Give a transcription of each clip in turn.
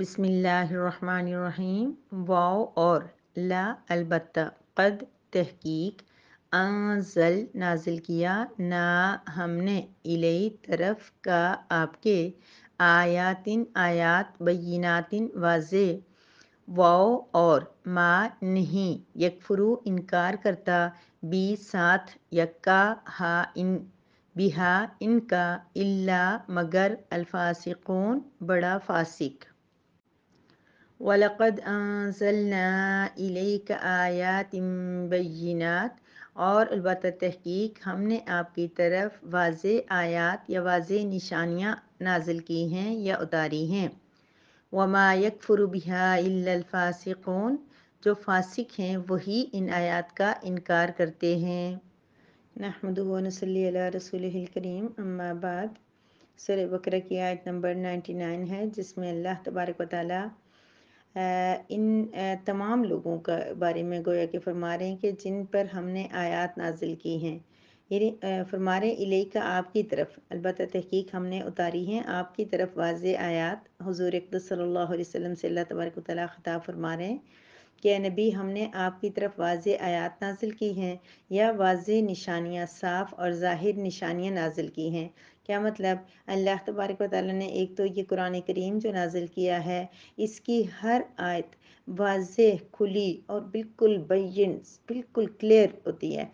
بسم اللہ الرحمن الرحیم۔ واو اور لا البتہ، قد تحقیق، انزل نازل کیا، نا ہم نے، الی طرف کا آپ کے، آیاتن آیات، بیناتن واضح، واو اور ما نہیں، یکفرو انکار کرتا، بی ساتھ، یکا ہا ان، بہا ان کا، الا مگر، الفاسقون بڑا فاسق۔ وَلَقَدْ أَنزَلْنَا إِلَيْكَ آيَاتٍ بَيِّنَاتٍ، اور البتہ تحقیق ہم نے آپ کی طرف واضح آیات یا واضح نشانیاں نازل کی ہیں یا اتاری ہیں۔ وَمَا يَكْفُرُ بِهَا إِلَّا الْفَاسِقُونَ، جو فاسق ہیں وہی ان آیات کا انکار کرتے ہیں۔ نحمدہ و نصلی علی رسولہ الکریم، اما بعد۔ سورہ بقرہ کی آیت نمبر 99 ہے، جس میں اللہ تبارک و تعالیٰ ان تمام لوگوں کا بارے میں گویا کہ فرما رہے ہیں کہ جن پر ہم نے آیات نازل کی ہیں، یعنی فرما رہے ہیں الیکا آپ کی طرف، البتہ تحقیق ہم نے اتاری ہیں آپ کی طرف واضح آیات۔ حضور اقدس صلی اللہ علیہ وسلم سے اللہ تبارک و تعالیٰ خطاب فرما رہے ہیں کہ اے نبی، ہم نے آپ کی طرف واضح آیات نازل کی ہیں یا واضح نشانیاں، صاف اور ظاہر نشانیاں نازل کی ہیں۔ کیا مطلب؟ اللہ تبارک و تعالیٰ نے ایک تو یہ قرآن کریم جو نازل کیا ہے، اس کی ہر آیت واضح، کھلی اور بالکل بین، بالکل کلیئر ہوتی ہے۔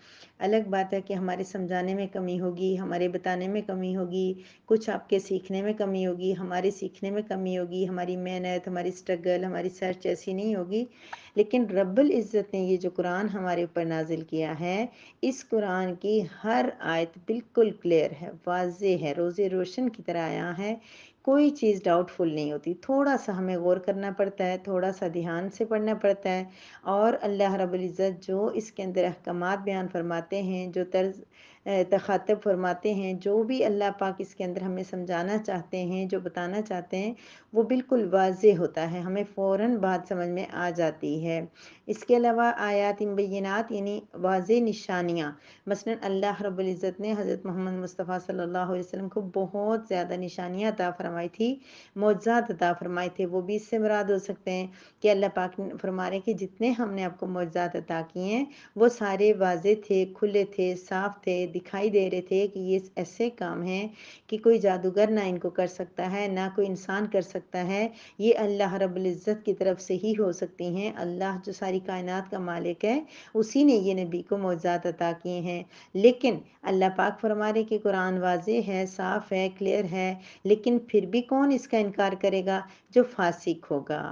الگ بات ہے کہ ہمارے سمجھانے میں کمی ہوگی، ہمارے بتانے میں کمی ہوگی، کچھ آپ کے سیکھنے میں کمی ہوگی، ہمارے سیکھنے میں کمی ہوگی، ہماری محنت، ہماری سٹرگل، ہماری سرچ ایسی نہیں ہوگی، لیکن رب العزت نے یہ جو قرآن ہمارے اوپر نازل کیا ہے، اس قرآن کی ہر آیت بالکل کلیئر ہے، واضح ہے، روز روشن کی طرح آیا ہے، کوئی چیز ڈاؤٹ فل نہیں ہوتی۔ تھوڑا سا ہمیں غور کرنا پڑتا ہے، تھوڑا سا دھیان سے پڑھنا پڑتا ہے، اور اللہ رب العزت جو اس کے اندر احکامات بیان فرماتے ہیں، جو طرز تخاطب فرماتے ہیں، جو بھی اللہ پاک اس کے اندر ہمیں سمجھانا چاہتے ہیں، جو بتانا چاہتے ہیں، وہ بالکل واضح ہوتا ہے، ہمیں فوراً بات سمجھ میں آ جاتی ہے۔ اس کے علاوہ آیات بینات یعنی واضح نشانیاں، مثلا اللہ رب العزت نے حضرت محمد مصطفیٰ صلی اللہ علیہ وسلم کو بہت زیادہ نشانیاں عطا فرمائی تھی، معجزات عطا فرمائے تھے۔ وہ بھی اس سے مراد ہو سکتے ہیں کہ اللہ پاک فرما رہے ہیں کہ جتنے ہم نے آپ کو معجزات عطا کیے ہیں، وہ سارے واضح تھے، کھلے تھے، صاف تھے، دکھائی دے رہے تھے کہ یہ ایسے کام ہیں کہ کوئی جادوگر نہ ان کو کر سکتا ہے، نہ کوئی انسان کر سکتا ہے، یہ اللہ رب العزت کی طرف سے ہی ہو سکتی ہیں۔ اللہ جو ساری کائنات کا مالک ہے، اسی نے یہ نبی کو معجزات عطا کیے ہیں۔ لیکن اللہ پاک فرما رہے کہ قرآن واضح ہے، صاف ہے، کلیئر ہے، لیکن پھر بھی کون اس کا انکار کرے گا؟ جو فاسق ہوگا،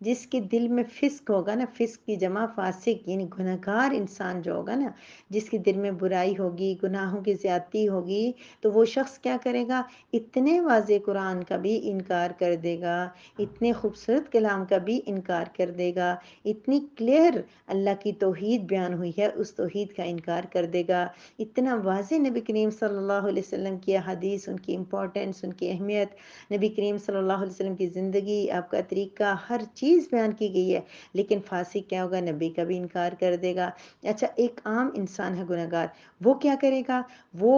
جس کے دل میں فسق ہوگا نا، فسق کی جمع فاسق یعنی گنہگار انسان جو ہوگا نا، جس کے دل میں برائی ہوگی، گناہوں کی زیادتی ہوگی، تو وہ شخص کیا کرے گا؟ اتنے واضح قرآن کا بھی انکار کر دے گا، اتنے خوبصورت کلام کا بھی انکار کر دے گا، اتنی کلیئر اللہ کی توحید بیان ہوئی ہے، اس توحید کا انکار کر دے گا، اتنا واضح نبی کریم صلی اللہ علیہ وسلم کی حدیث، ان کی امپورٹنس، ان کی اہمیت، نبی کریم صلی اللہ علیہ وسلم کی زندگی، آپ کا طریقہ، ہر چیز بیان کی گئی ہے، لیکن فاسق کیا ہوگا؟ نبی کا بھی انکار کر دے گا۔ اچھا، ایک عام انسان ہے گنہگار، وہ کیا کرے گا؟ وہ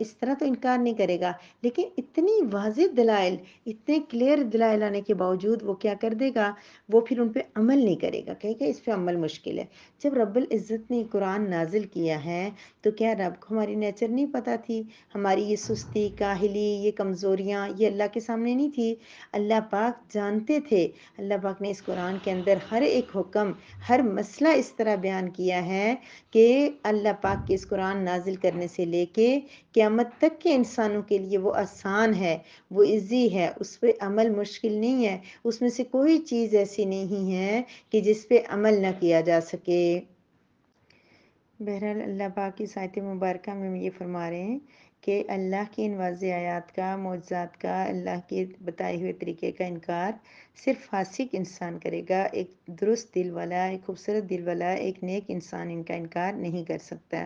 اس طرح تو انکار نہیں کرے گا، لیکن اتنی واضح دلائل، اتنے کلیئر دلائل آنے کے باوجود وہ کیا کر دے گا؟ وہ پھر ان پہ عمل نہیں کرے گا، کہے گا اس پہ عمل مشکل ہے۔ جب رب العزت نے قرآن نازل کیا ہے تو کیا رب کو ہماری نیچر نہیں پتہ تھی؟ ہماری یہ سستی، کاہلی، یہ کمزوریاں، یہ اللہ کے سامنے نہیں تھی؟ اللہ پاک جانتے تھے۔ اللہ پاک نے اس قرآن کے اندر ہر ایک حکم، ہر مسئلہ اس طرح بیان کیا ہے کہ اللہ پاک کے اس قرآن نازل کرنے سے لے کے قیامت تک کے انسانوں کے لیے وہ آسان ہے، وہ ایزی ہے، اس پہ عمل مشکل نہیں ہے، اس میں سے کوئی چیز ایسی نہیں ہے کہ جس پہ عمل نہ کیا جا سکے۔ بہرحال اللہ پاک کی آیت مبارکہ میں یہ فرما رہے ہیں کہ اللہ کی ان واضح آیات کا، معجزات کا، اللہ کے بتائے ہوئے طریقے کا انکار صرف فاسق انسان کرے گا۔ ایک درست دل والا، ایک خوبصورت دل والا، ایک نیک انسان ان کا انکار نہیں کر سکتا،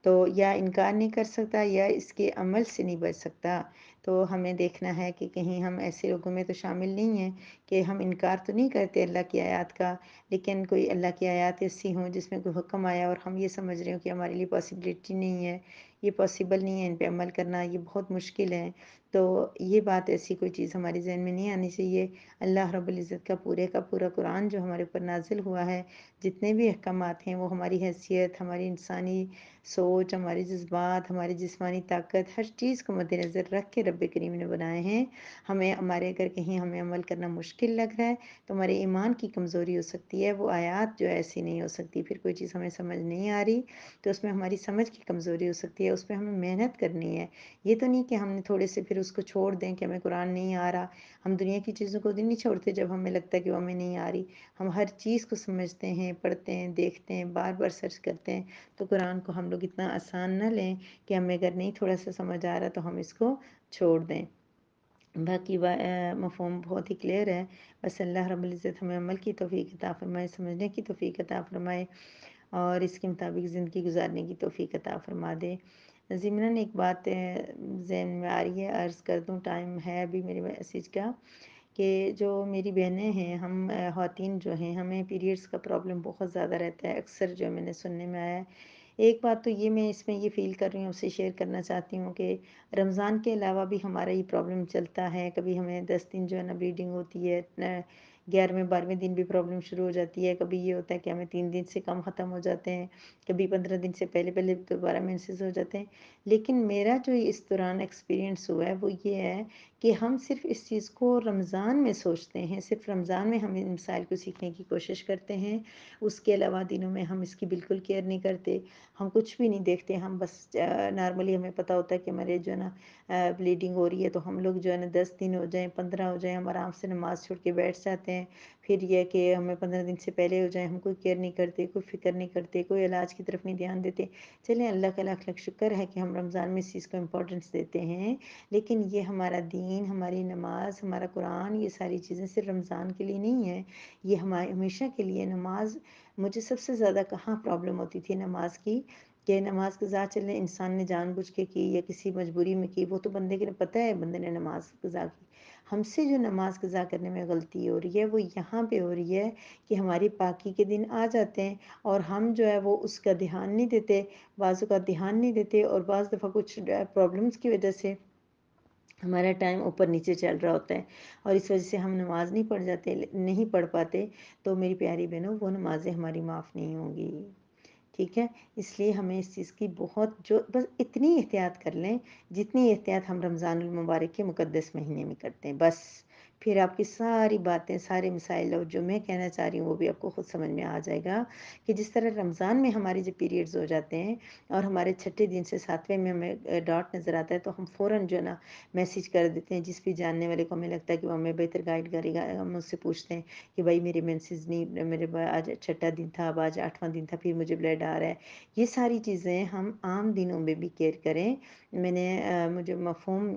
تو یا انکار نہیں کر سکتا یا اس کے عمل سے نہیں بچ سکتا۔ تو ہمیں دیکھنا ہے کہ کہیں ہم ایسے لوگوں میں تو شامل نہیں ہیں کہ ہم انکار تو نہیں کرتے اللہ کی آیات کا، لیکن کوئی اللہ کی آیات ایسی ہوں جس میں کوئی حکم آیا اور ہم یہ سمجھ رہے ہوں کہ ہمارے لیے پاسبلٹی نہیں ہے، یہ پاسبل نہیں ہے، ان پہ عمل کرنا یہ بہت مشکل ہے۔ تو یہ بات ایسی کوئی چیز ہمارے ذہن میں نہیں آنی چاہیے۔ اللہ رب العزت کا پورا قرآن جو ہمارے اوپر نازل ہوا ہے، جتنے بھی احکامات ہیں وہ ہماری حیثیت، ہماری انسانی سوچ، ہمارے جذبات، ہماری جسمانی طاقت، ہر چیز کو مد نظر رکھ کے رب کریم نے بنائے ہیں۔ اگر کہیں ہمیں عمل کرنا مشکل لگ رہا ہے تو ہمارے ایمان کی کمزوری ہو سکتی ہے، وہ آیات جو ایسی نہیں ہو سکتی، پھر کوئی چیز ہمیں سمجھ نہیں آ رہی تو اس میں ہماری سمجھ کی کمزوری ہو سکتی ہے، اس پہ ہمیں محنت کرنی ہے۔ یہ تو نہیں کہ ہم نے تھوڑے سے پھر اس کو چھوڑ دیں کہ ہمیں قرآن نہیں آ رہا۔ ہم دنیا کی چیزوں کو نہیں چھوڑتے جب ہمیں لگتا ہے کہ وہ ہمیں نہیں آ رہی، ہم ہر چیز کو سمجھتے ہیں، پڑھتے ہیں، دیکھتے ہیں، بار بار سرچ کرتے ہیں۔ تو قرآن کو ہم لوگ اتنا آسان نہ لیں کہ ہمیں اگر نہیں تھوڑا سا سمجھ آ رہا تو ہم اس کو چھوڑ دیں۔ باقی مفہوم بہت ہی کلیئر ہے، بس اللہ رب العزت ہمیں عمل کی توفیق عطا فرمائے، سمجھنے کی توفیق عطا فرمائے اور اس کے مطابق زندگی گزارنے کی توفیق عطا فرما دے۔ ضمناً ایک بات ذہن میں آ رہی ہے، عرض کر دوں، ٹائم ہے ابھی میرے میسیج کا، کہ جو میری بہنیں ہیں، ہم خواتین جو ہیں، ہمیں پیریڈز کا پرابلم بہت زیادہ رہتا ہے، اکثر جو میں نے سننے میں آیا ہے۔ ایک بات تو یہ میں اس میں یہ فیل کر رہی ہوں، اسے شیئر کرنا چاہتی ہوں کہ رمضان کے علاوہ بھی ہمارا یہ پرابلم چلتا ہے، کبھی ہمیں 10 دن جو ہے نا بلیڈنگ ہوتی ہے، 11ویں 12ویں دن بھی پرابلم شروع ہو جاتی ہے، کبھی یہ ہوتا ہے کہ ہمیں 3 دن سے کم ختم ہو جاتے ہیں، کبھی 15 دن سے پہلے پہلے دوبارہ مینسز ہو جاتے ہیں۔ لیکن میرا جو اس دوران ایکسپیرینس ہوا ہے وہ یہ ہے کہ ہم صرف اس چیز کو رمضان میں سوچتے ہیں، صرف رمضان میں ہم ان مسائل کو سیکھنے کی کوشش کرتے ہیں، اس کے علاوہ دنوں میں ہم اس کی بالکل کیئر نہیں کرتے، ہم کچھ بھی نہیں دیکھتے، ہم بس نارملی ہمیں پتہ ہوتا ہے کہ ہمارے جو ہے نا بلیڈنگ ہو رہی ہے، تو ہم لوگ جو ہے نا 10 دن ہو جائیں، 15 ہو جائیں، ہم آرام سے نماز چھوڑ کے بیٹھ جاتے ہیں۔ پھر یہ کہ ہمیں 15 دن سے پہلے ہو جائیں، ہم کوئی کیئر نہیں کرتے، کوئی فکر نہیں کرتے، کوئی علاج کی طرف نہیں دھیان دیتے۔ چلیں اللہ کا لاکھ لاکھ شکر ہے کہ ہم رمضان میں اس چیز کو امپورٹنس دیتے ہیں، لیکن یہ ہمارا دین، ہماری نماز، ہمارا قرآن، یہ ساری چیزیں صرف رمضان کے لیے نہیں ہیں، یہ ہمارے ہمیشہ کے لیے۔ نماز مجھے سب سے زیادہ کہاں پرابلم ہوتی تھی نماز کی، کہ نماز قضا چلے انسان نے جان بوجھ کے کی یا کسی مجبوری میں کی، وہ تو بندے کے پتہ ہے بندے نے نماز قضا کی۔ ہم سے جو نماز قضا کرنے میں غلطی ہو رہی ہے وہ یہاں پہ ہو رہی ہے کہ ہماری پاکی کے دن آ جاتے ہیں اور ہم جو ہے وہ اس کا دھیان نہیں دیتے، بعض کا دھیان نہیں دیتے، اور بعض دفعہ کچھ پرابلمس کی وجہ سے ہمارا ٹائم اوپر نیچے چل رہا ہوتا ہے اور اس وجہ سے ہم نماز نہیں پڑھ پاتے۔ تو میری پیاری بہنوں، وہ نمازیں ہماری معاف نہیں ہوں گی، ٹھیک ہے؟ اس لیے ہمیں اس چیز کی بس اتنی احتیاط کر لیں جتنی احتیاط ہم رمضان المبارک کے مقدس مہینے میں کرتے ہیں، بس پھر آپ کی ساری باتیں، سارے مسائل اور جو میں کہنا چاہ رہی ہوں وہ بھی آپ کو خود سمجھ میں آ جائے گا، کہ جس طرح رمضان میں ہمارے جو پیریڈز ہو جاتے ہیں اور ہمارے چھٹے دن سے 7ویں میں ہمیں ڈاٹ نظر آتا ہے تو ہم فوراً جو ہے نا میسیج کر دیتے ہیں، جس بھی جاننے والے کو ہمیں لگتا ہے کہ وہ ہمیں بہتر گائیڈ کرے گا، ہم اس سے پوچھتے ہیں کہ بھائی میرے مینسز نہیں، میرے آج چھٹا دن تھا، اب آج 8واں دن تھا، پھر مجھے بلڈ آ رہا ہے۔ یہ ساری چیزیں ہم عام دنوں میں بھی کیئر کریں۔ مجھے مفہوم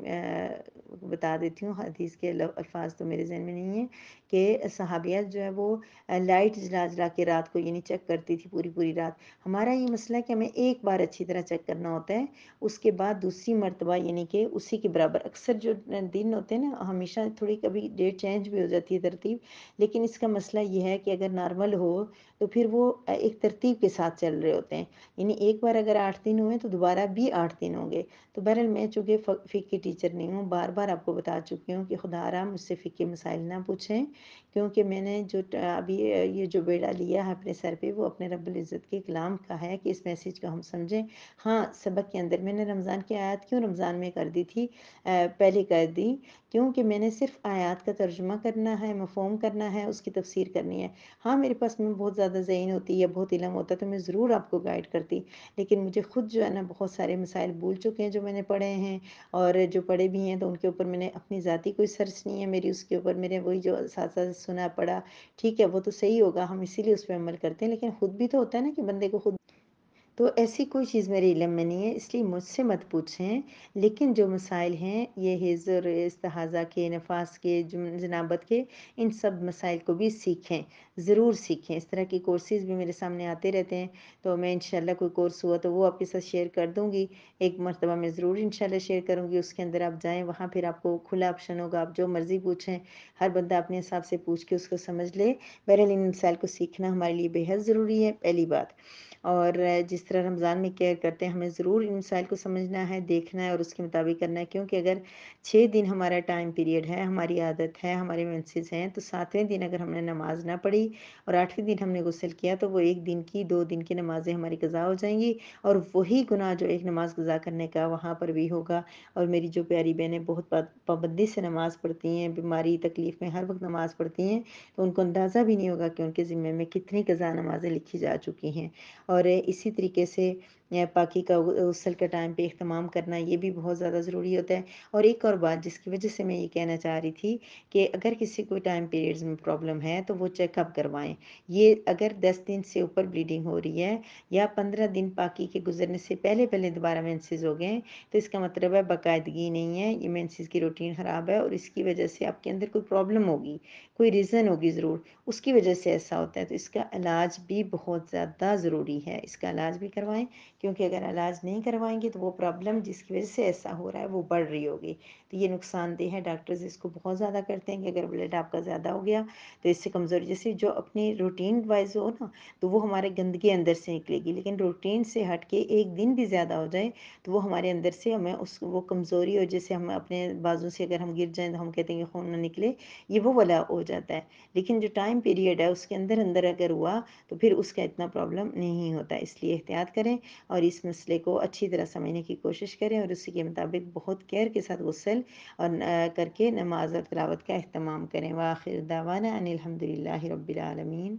بتا دیتی ہوں، حدیث کے الفاظ تو میرے ذہن میں نہیں ہیں، کہ صحابیات جو ہے وہ لائٹ جلا جلا کے رات کو یعنی چیک کرتی تھی پوری پوری رات۔ ہمارا یہ مسئلہ ہے کہ ہمیں ایک بار اچھی طرح چیک کرنا ہوتا ہے، اس کے بعد دوسری مرتبہ یعنی کہ اسی کے برابر اکثر جو دن ہوتے ہیں نا، ہمیشہ تھوڑی کبھی ڈیٹ چینج بھی ہو جاتی ہے ترتیب، لیکن اس کا مسئلہ یہ ہے کہ اگر نارمل ہو تو پھر وہ ایک ترتیب کے ساتھ چل رہے ہوتے ہیں، یعنی ایک بار اگر 8 دن ہوئے تو دوبارہ بھی 8 دن ہوں گے۔ تو بہرحال میں چونکہ فقہ کی ٹیچر نہیں ہوں، بار بار آپ کو بتا چکی ہوں کہ خدا را مجھ سے فقہ کے مسائل نہ پوچھیں، کیونکہ میں نے جو ابھی یہ جو بیڑا لیا ہے اپنے سر پہ، وہ اپنے رب العزت کے کلام کا ہے کہ اس میسیج کو ہم سمجھیں۔ ہاں، سبق کے اندر میں نے رمضان کی آیات کیوں رمضان میں کر دی تھی، پہلے کر دی، کیونکہ میں نے صرف آیات کا ترجمہ کرنا ہے، مفہوم کرنا ہے، اس کی تفسیر کرنی ہے۔ ہاں، میرے پاس میں بہت زیادہ ذہین ہوتی یا بہت علم ہوتا تو میں ضرور آپ کو گائیڈ کرتی، لیکن مجھے خود جو ہے نا بہت سارے مسائل بھول چکے ہیں جو میں نے پڑھے ہیں، اور جو پڑھے بھی ہیں تو ان کے اوپر میں نے اپنی ذاتی کوئی سرچ نہیں ہے میری، اس کے اوپر میرے وہی جو ساتھ ساتھ سنا پڑھا، ٹھیک ہے وہ تو صحیح ہوگا، ہم اسی لیے اس پہ عمل کرتے ہیں، لیکن خود بھی تو ہوتا ہے نا کہ بندے کو خود تو ایسی کوئی چیز میرے علم میں نہیں ہے، اس لیے مجھ سے مت پوچھیں، لیکن جو مسائل ہیں یہ حیض اور استحاضہ کے، نفاس کے، جنابت کے، ان سب مسائل کو بھی سیکھیں، ضرور سیکھیں۔ اس طرح کے کورسز بھی میرے سامنے آتے رہتے ہیں، تو میں انشاءاللہ کوئی کورس ہوا تو وہ آپ کے ساتھ شیئر کر دوں گی، ایک مرتبہ میں ضرور انشاءاللہ شیئر کروں گی، اس کے اندر آپ جائیں، وہاں پھر آپ کو کھلا آپشن ہوگا، آپ جو مرضی پوچھیں، ہر بندہ اپنے حساب سے پوچھ کے اس کو سمجھ لے۔ بہرحال ان مسائل کو سیکھنا ہمارے لیے بے حد ضروری ہے، پہلی بات۔ اور جس طرح رمضان میں کیئر کرتے ہیں، ہمیں ضرور ان مسائل کو سمجھنا ہے، دیکھنا ہے اور اس کے مطابق کرنا ہے، کیونکہ اگر 6 دن ہمارا ٹائم پیریڈ ہے، ہماری عادت ہے، ہمارے منسز ہیں، تو 7ویں دن اگر ہم نے نماز نہ پڑھی اور 8ویں دن ہم نے غسل کیا تو وہ 1 دن کی 2 دن کی نمازیں ہماری قضا ہو جائیں گی، اور وہی گناہ جو ایک نماز قضا کرنے کا وہاں پر بھی ہوگا۔ اور میری جو پیاری بہنیں بہت پابندی سے نماز پڑھتی ہیں، بیماری تکلیف میں ہر وقت نماز پڑھتی ہیں، تو ان کو اندازہ بھی نہیں ہوگا کہ ان کے ذمے میں کتنی قضا نمازیں لکھی جا چکی ہیں۔ اور اسی طریقے سے پاکی کا غسل کا ٹائم پہ اہتمام کرنا یہ بھی بہت زیادہ ضروری ہوتا ہے۔ اور ایک اور بات جس کی وجہ سے میں یہ کہنا چاہ رہی تھی کہ اگر کسی کو ٹائم پیریڈز میں پرابلم ہے تو وہ چیک اپ کروائیں۔ یہ اگر 10 دن سے اوپر بلیڈنگ ہو رہی ہے یا 15 دن پاکی کے گزرنے سے پہلے پہلے دوبارہ مینسز ہو گئے تو اس کا مطلب ہے باقاعدگی نہیں ہے، یہ مینسز کی روٹین خراب ہے، اور اس کی وجہ سے آپ کے اندر کوئی پرابلم ہوگی، کوئی ریزن ہوگی ضرور، اس کی وجہ سے ایسا ہوتا ہے، تو اس کا علاج بھی بہت زیادہ ضروری ہے، اس کا علاج بھی کروائیں، کیونکہ اگر علاج نہیں کروائیں گے تو وہ پرابلم جس کی وجہ سے ایسا ہو رہا ہے وہ بڑھ رہی ہوگی، تو یہ نقصان دہ ہے۔ ڈاکٹرز اس کو بہت زیادہ کرتے ہیں کہ اگر بلڈ آپ کا زیادہ ہو گیا تو اس سے کمزوری، جیسے جو اپنی روٹین وائز ہو نا تو وہ ہمارے گندگی اندر سے نکلے گی، لیکن روٹین سے ہٹ کے 1 دن بھی زیادہ ہو جائے تو وہ ہمارے اندر سے ہمیں وہ کمزوری، اور جیسے ہم اپنے بازو سے اگر ہم گر جائیں تو ہم کہتے ہیں کہ خون نہ نکلے، یہ وہ والا ہو جاتا ہے۔ لیکن جو ٹائم پیریڈ ہے اس کے اندر اندر اگر ہوا تو پھر اس کا اتنا پرابلم نہیں ہوتا، اس لیے احتیاط کریں اور اس مسئلے کو اچھی طرح سمجھنے کی کوشش کریں، اور اسی کے مطابق بہت کیئر کے ساتھ غسل اور کر کے نماز اور تلاوت کا اہتمام کریں۔ وآخر دعوانا ان الحمد للہ رب العالمین۔